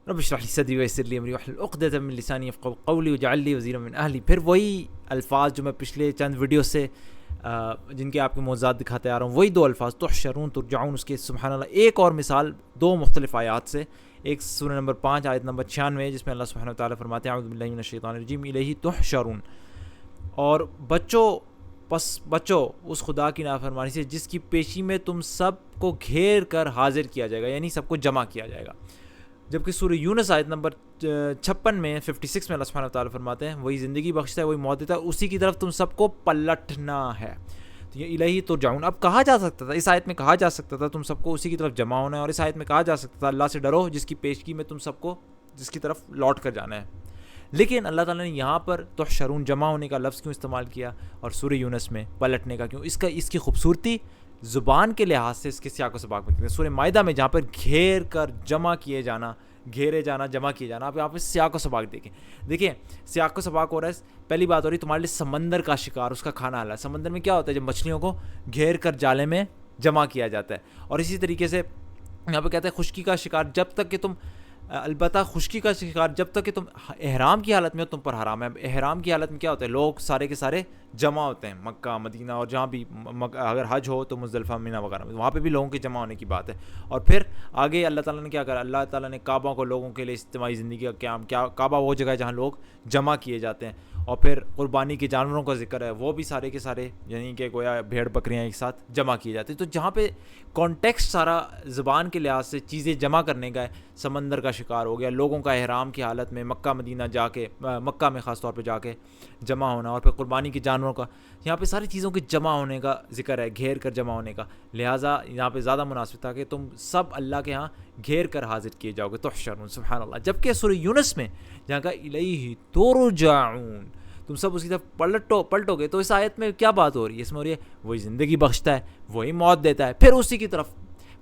رب اشرح لی صدری ویسر لی امری واحلل عقدۃ من لسانی یفقهوا قولی واجعل لی وزیرا من اہلی. پھر وہی الفاظ جو میں پچھلے چند ویڈیو سے جن کے آپ کے موضوعات دکھاتے آ رہا ہوں, وہی دو الفاظ تحشرون ترجعون, اس کے سبحان اللہ ایک اور مثال دو مختلف آیات سے. ایک سورہ نمبر 5 آیت نمبر 96 جس میں اللہ سبحانہ وتعالیٰ فرماتے ہیں اعوذ باللہ من الشیطان الرجیم الیہ تحشرون, اور بچو اس خدا کی نافرمانی سے جس کی پیشی میں تم سب کو گھیر کر حاضر کیا جائے گا, یعنی سب کو جمع کیا جائے گا. جبکہ سورہ یونس آیت نمبر 56 میں 56 میں اللہ سبحانہ وتعالیٰ فرماتے ہیں وہی زندگی بخشتا ہے, وہی موت دیتا ہے, اسی کی طرف تم سب کو پلٹنا ہے. تو یہ الہی ترجعون, اب کہا جا سکتا تھا, اس آیت میں کہا جا سکتا تھا تم سب کو اسی کی طرف جمع ہونا ہے, اور اس آیت میں کہا جا سکتا تھا اللہ سے ڈرو جس کی پیشگی میں تم سب کو جس کی طرف لوٹ کر جانا ہے. لیکن اللہ تعالیٰ نے یہاں پر تحشرون جمع ہونے کا لفظ کیوں استعمال کیا اور سورہ یونس میں پلٹنے کا کیوں؟ اس کی خوبصورتی زبان کے لحاظ سے اس کے سیاق و سباق میں. سورہ مائدہ میں جہاں پر گھیر کر جمع کیے جانا, گھیرے جانا, جمع کیے جانا, آپ یہاں پہ سیاق و سباق دیکھیں سیاق و سباق ہو رہا ہے. پہلی بات ہو رہی تمہارے لیے سمندر کا شکار, اس کا کھانا حلال ہے. سمندر میں کیا ہوتا ہے جب مچھلیوں کو گھیر کر جالے میں جمع کیا جاتا ہے, اور اسی طریقے سے یہاں پہ کہتے ہیں خشکی کا شکار, جب تک کہ تم البتہ خشکی کا شکار جب تک کہ تم احرام کی حالت میں ہو تم پر حرام ہے. احرام کی حالت میں کیا ہوتا ہے, لوگ سارے کے سارے جمع ہوتے ہیں, مکہ مدینہ اور جہاں بھی اگر حج ہو تو مزدلفہ منی وغیرہ میں, وہاں پہ بھی لوگوں کے جمع ہونے کی بات ہے. اور پھر آگے اللہ تعالیٰ نے کیا کرا, اللہ تعالیٰ نے کعبہ کو لوگوں کے لیے اجتماعی زندگی کا قیام کیا. کعبہ وہ جگہ ہے جہاں لوگ جمع کیے جاتے ہیں. اور پھر قربانی کے جانوروں کا ذکر ہے, وہ بھی سارے کے سارے یعنی کہ گویا بھیڑ بکریاں ایک ساتھ جمع کی جاتی ہیں. تو جہاں پہ کانٹیکسٹ سارا زبان کے لحاظ سے چیزیں جمع کرنے کا ہے, سمندر کا شکار ہو گیا, لوگوں کا احرام کی حالت میں مکہ مدینہ جا کے, مکہ میں خاص طور پہ جا کے جمع ہونا, اور پھر قربانی کے جانوروں کا, یہاں پہ ساری چیزوں کے جمع ہونے کا ذکر ہے, گھیر کر جمع ہونے کا. لہٰذا یہاں پہ زیادہ مناسب تھا کہ تم سب اللہ کے ہاں گھیر کر حاضر کیے جاؤ گے, تحشرون, سبحان اللہ. جبکہ سورہ یونس میں جہاں کا الیہ ترجعون, تم سب اس کی طرف پلٹو گے, تو اس آیت میں کیا بات ہو رہی ہے؟ اس میں ہو رہی ہے وہی زندگی بخشتا ہے, وہی موت دیتا ہے, پھر اسی کی طرف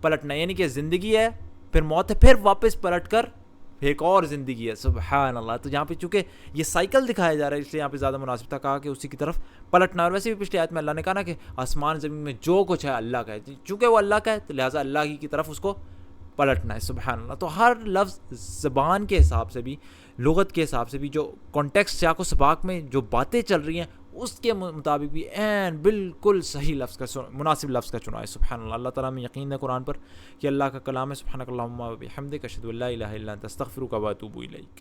پلٹنا, یعنی کہ زندگی ہے پھر موت ہے, پھر واپس پلٹ کر ایک اور زندگی ہے. سبحان اللہ. تو یہاں پہ چونکہ یہ سائیکل دکھایا جا رہا ہے اس لیے یہاں پہ زیادہ مناسب تھا کہا کہ اسی کی طرف پلٹنا. اور ویسے بھی پچھلی آیت میں اللہ نے کہا نا کہ آسمان زمین میں جو کچھ ہے اللہ کا ہے, چونکہ وہ اللہ کا ہے تو لہٰذا اللہ ہی کی طرف اس کو پلٹنا ہے. سبحان اللہ. تو ہر لفظ زبان کے حساب سے بھی, لغت کے حساب سے بھی, جو کانٹیکسٹ سیاق و سباق میں جو باتیں چل رہی ہیں اس کے مطابق بھی بالکل صحیح لفظ کا مناسب لفظ کا چنا ہے. سبحان اللہ. اللہ تعالیٰ میں یقین ہے قرآن پر کہ اللہ کا کلام ہے. سبحانک اللہم و بحمدک اشہد ان لا الہ الا انت استغفرک و اتوب الیک.